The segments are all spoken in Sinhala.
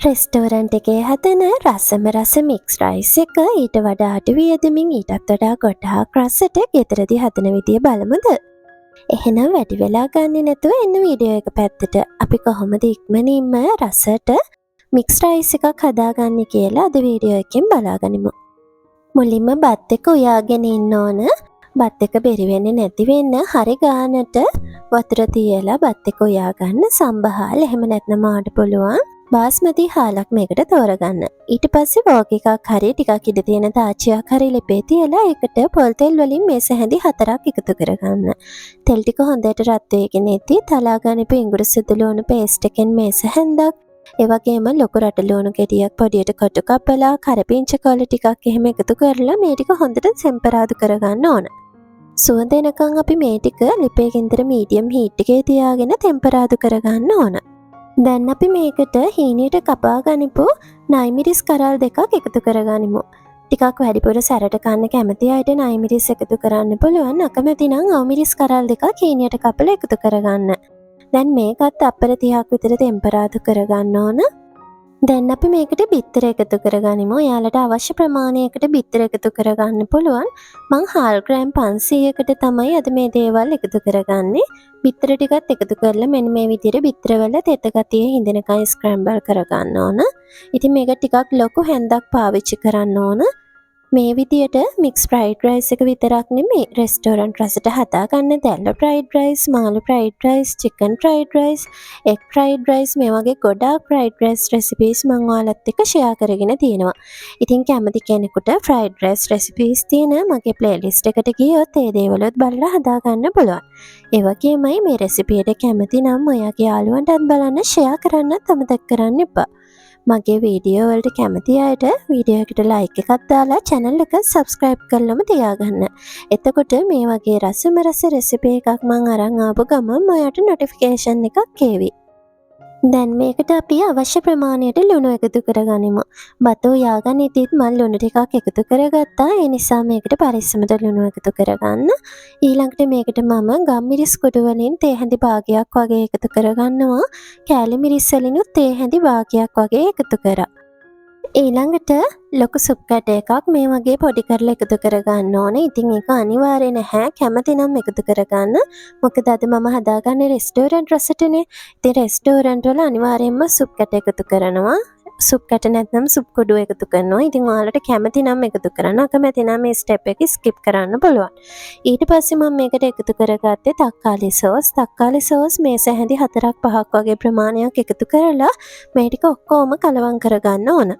රෙස්ටෝරන්ට් එකේ හදන රසම රස මික්ස් රයිස් එක ඊට වඩා අඩු වියදමින් ඊටත් වඩා ගොඩාක් රසට ගෙදරදී හදන විදිය බලමුද? එහෙනම් වැඩි වෙලා ගන්නේ නැතුව එන්න වීඩියෝ එක පැත්තට. අපි කොහොමද ඉක්මනින්ම රසට මික්ස් රයිස් එකක් හදාගන්නේ කියලා අද වීඩියෝ එකෙන් බලාගනිමු. මුලින්ම බත් එක උයාගෙන ඉන්න ඕන. බත් එක බෙරි වෙන්නේ නැති වෙන්න හරි ගානට වතුර තියලා බත් එක උයා ගන්න. සම්බහාල් එහෙම නැත්නම් ආඩ පුළුවන් බාස්මති හාලක් මේකට තෝරගන්න. ඊට පස්සේ වෝග් එකක් හරි ටිකක් ඉඩ තියෙන තාච්චියක් හරි ලිපේ තියලා ඒකට පොල් තෙල් වලින් මේස හැඳි 4ක් එකතු කරගන්න. තෙල් ටික හොඳට රත් වෙගෙන ඉති තලා ගනිපු ඉඟුරු සුදු ලුණු පේස්ට් එකෙන් මේස හැන්දක්. ඒ වගේම ලොකු රට ලුණු ගෙඩියක් පොඩියට කොටු කපලා කරපිංච කොළ ටිකක් එහෙම එකතු කරලා මේ ටික හොඳට සෙම්පරාදු කරගන්න ඕන. සුවඳ එනකන් අපි මේ ටික ලිපේ ගින්දර මීඩියම් හීට් එකේ තියාගෙන ටෙම්පරාදු කරගන්න ඕන. දැන් අපි මේකට හීනියට කපා ගනිපු නයිමිරිස් කරල් දෙකක් එකතු කරගනිමු. ටිකක් වැඩිපුර සැරට කන්න කැමති අයට නයිමිරිස් එකතු කරන්න පුළුවන්. අකමැති නම් අවමිරිස් කරල් දෙකක් හීනියට කපලා එකතු කරගන්න. දැන් මේකත් අපර 30ක් විතර ටෙම්පරාදු කරගන්න ඕන. දැන් අපි මේකට බිත්තර එකතු කරගනිමු. ඔයාලට අවශ්‍ය ප්‍රමාණයකට බිත්තර එකතු කරගන්න පුළුවන්. මං හාල් ග්‍රෑම් 500කට තමයි අද මේ දේවල් එකතු කරගන්නේ. බිත්තර ටිකත් එකතු කරලා මෙන්න මේ විදිහට බිත්තර වල තෙත ගතිය හිඳෙනකන් ස්ක්‍රැම්බල් කරගන්න ඕන. ඉතින් මේක ටිකක් ලොකු හැන්දක් පාවිච්චි කරන්න ඕන. මේ විදියට මික්ස් ෆ්‍රයිඩ් රයිස් එක විතරක් නෙමෙයි රෙස්ටෝරන්ට් රසට හදාගන්න දැල්ල ෆ්‍රයිඩ් රයිස්, මාළු fried rice, chicken fried rice, egg fried rice මේ වගේ ගොඩාක් ෆ්‍රයිඩ් රයිස් රෙසිපීස් මම ඔයාලත් එක්ක ෂෙයා කරගෙන තියෙනවා. ඉතින් කැමති කෙනෙකුට ෆ්‍රයිඩ් රයිස් රෙසිපීස් තියෙන මගේ ප්ලේලිස්ට් එකට ගියොත් ඒ දේවලුත් බලලා හදාගන්න පුළුවන්. ඒ වගේමයි මේ රෙසිපියට කැමති නම් ඔයාගේ යාළුවන්ටත් බලන්න ෂෙයා කරන්නත් අමතක කරන්න එපා. මගේ වීඩියෝ වලට කැමති අයට වීඩියෝ එකට ලයික් එකක් දාලා channel එක subscribe කරලම තියාගන්න. එතකොට මේ වගේ රසම රස රෙසිපි එකක් මම අරන් ආපු ගමන් ඔයාට notification එකක් ඒවි. දැන් මේකට අපි අවශ්‍ය ප්‍රමාණයට ලුණු එකතු කරගනිමු. බත උයාගෙන ඉතිත් මම ලුණු ටිකක් එකතු කරගත්තා. ඒ නිසා මේකට පරිස්සමට ලුණු එකතු කරගන්න. ඊළඟට මේකට මම ගම්මිරිස් කුඩු වලින් තේ හැඳි භාගයක් වගේ එකතු කරගන්නවා. කෑලි මිරිස් වලිනුත් තේ හැඳි භාගයක් වගේ එකතු කරා. ඊළඟට ලොකු සුප් කැට එකක් මේ වගේ පොඩි කරලා එකතු කරගන්න ඕනේ. ඉතින් ඒක අනිවාර්ය නැහැ. කැමති නම් එකතු කරගන්න. මොකද අද මම හදාගන්නේ රෙස්ටෝරන්ට් රසටනේ. ඉතින් රෙස්ටෝරන්ට් වල අනිවාර්යයෙන්ම සුප් කැට එකතු කරනවා. සුප් කැට නැත්නම් සුප් කුඩු එකතු කරනවා. ඉතින් ඔයාලට කැමති නම් එකතු කරන්න. අකමැති නම් මේ ස්ටෙප් එක ස්කිප් කරන්න පුළුවන්. ඊට පස්සේ මම මේකට එකතු කරගත්තේ තක්කාලි සෝස්. තක්කාලි සෝස් මේස හැඳි 4ක් 5ක් වගේ ප්‍රමාණයක් එකතු කරලා මේ ටික ඔක්කොම කලවම් කරගන්න ඕන.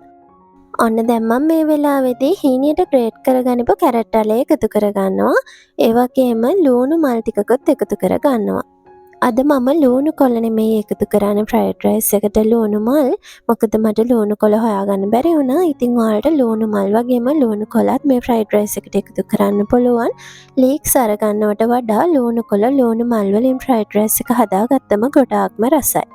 ඔන්න දැන් මම මේ වෙලාවේදී හීනියට ග්‍රේට් කරගනිපු කැරට් අලේ එකතු කරගන්නවා. ඒ වගේම ලුණු මල් ටිකකුත් එකතු කරගන්නවා. අද මම ලුණු කොළ නෙමෙයි එකතු කරන්නේ ෆ්‍රයිඩ් රයිස් එකට ලුණු මල්. මොකද මට ලුණු කොළ හොයාගන්න බැරි වුණා. ඉතින් ඔයාලට ලුණු මල් වගේම ලුණු කොළත් මේ ෆ්‍රයිඩ් රයිස් එකට එකතු කරන්න පුළුවන්. ලීක්ස් අරගන්නවට වඩා ලුණු කොළ ලුණු මල් වලින් ෆ්‍රයිඩ් රයිස් එක හදාගත්තම ගොඩාක්ම රසයි.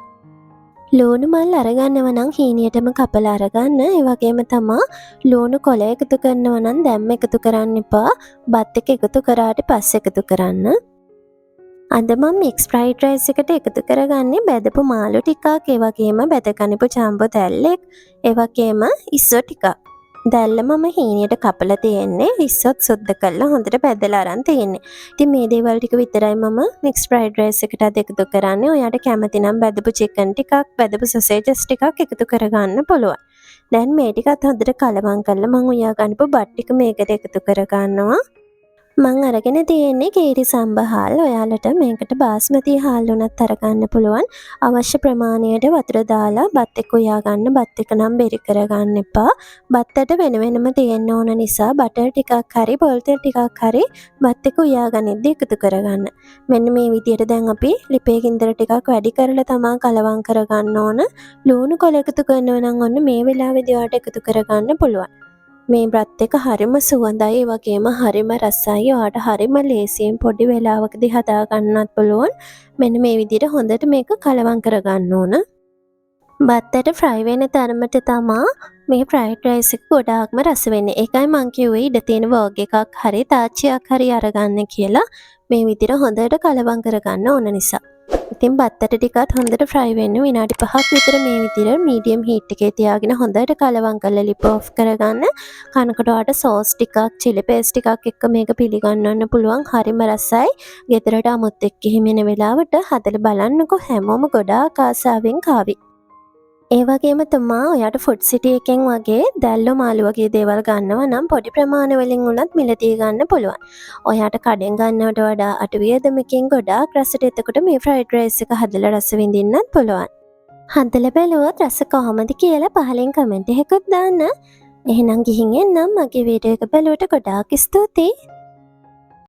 ලුණු මල් අරගන්නව නම් හීනියටම කපලා අරගන්න. ඒ වගේම තමා ලුණු කොළ එකතු කරනව නම් දැම්ම එකතු කරන්න එපා. බත් එක එකතු කරාට පස්සේ එකතු කරන්න. අද මම මික්ස් ෆ්‍රයිඩ් රයිස් එකට එකතු කරගන්නේ බැදපු මාළු ටිකක්, ඒ වගේම බැදගනිපු ජම්බෝ දැල්ලෙක්, ඒ වගේම ඉස්සෝ ටිකක්. දැල්ල මම හීනියට කපලා තියෙන්නේ. ඉස්සොත් සුද්ධ කරලා හොඳට බැදලා අරන් තියෙන්නේ. ඉතින් මේ දේවල් ටික විතරයි මම මික්ස් ෆ්‍රයිඩ් රයිස් එකට අද එකතු කරන්නේ. ඔයාට කැමති නම් බැදපු චිකන් ටිකක්, බැදපු සොසේජස් ටිකක් එකතු කරගන්න පුළුවන්. දැන් මේ ටිකත් හොඳට කලවම් කරලා මම උයා ගන්නපු බත් ටික මේකට එකතු කරගන්නවා. මං අරගෙන තියෙන්නේ කේරි සම්බහාල්. ඔයාලට මේකට බාස්මති හාල් උනත් අරගන්න පුළුවන්. අවශ්‍ය ප්‍රමාණයට වතුර දාලා බත් එක උයා ගන්න. බත් එක නම් බෙරි කරගන්න එපා. බත්තට වෙන වෙනම තියෙන්න ඕන නිසා බටර් ටිකක් හරි පොල් තෙල් ටිකක් හරි බත් එක උයා ගනිද්දි එකතු කරගන්න. මෙන්න මේ විදියට දැන් අපි ලිපේ ගින්දර ටිකක් වැඩි කරලා තමා කලවම් කරගන්න ඕන. ලුණු කොළ එකතු කරනවා නම් ඔන්න මේ වෙලාවේදී ඔයාලට එකතු කරගන්න පුළුවන්. මේ බ්‍රත් එක හරිම සුවඳයි. ඒ වගේම හරිම රසයි. ඔයාට හරිම ලේසියෙන් පොඩි වෙලාවකදී හදා ගන්නත් පුළුවන්. මෙන්න මේ විදිහට හොඳට මේක කලවම් කරගන්න ඕන. බත්තට ෆ්‍රයි වෙන තරමට තමා මේ ෆ්‍රයිඩ් රයිස් එක ගොඩාක්ම රස වෙන්නේ. ඒකයි මං කිව්වේ ඉඩ තියෙන වෝග් එකක් හරි තාච්චියක් හරි අරගන්න කියලා. මේ විදිහට හොඳට කලවම් කරගන්න ඕන නිසා. ඉතින් බත්තට ටිකත් හොඳට ෆ්‍රයි වෙන්න විනාඩි 5ක් විතර මේ විදිහට මීඩියම් හීට් එකේ තියාගෙන හොඳට කලවම් කරලා ලිප් ඔෆ් කරගන්න. කනකොට ඔයාලට සෝස් ටිකක්, චිලි පේස්ට් ටිකක් එක්ක මේක පිළිගන්නන්න පුළුවන්. හරිම රසයි. ගෙදරට අමුත් එක්ක එහෙම එන වෙලාවට හදලා බලන්නකෝ හැමෝම ගොඩාක් ආසාවෙන් කාවි. ඒ වගේම තමා ඔයාට ෆුඩ් සිටි එකෙන් වගේ දැල්ලෝ මාළු වගේ දේවල් ගන්නවා නම් පොඩි ප්‍රමාණවලින් වුණත් මිලදී ගන්න පුළුවන්. ඔයාට කඩෙන් ගන්නවට වඩා අටවියදමකින් ගොඩාක් රසට එතකොට මේ ෆ්‍රයිඩ් රයිස් එක හදලා රස විඳින්නත් පුළුවන්. හදලා බැලුවොත් රස කොහොමද කියලා පහලින් කමෙන්ට් එකකුත් දාන්න. එහෙනම් ගිහින් එන්නම්. මගේ වීඩියෝ එක බලුවට ගොඩාක් ස්තුතියි.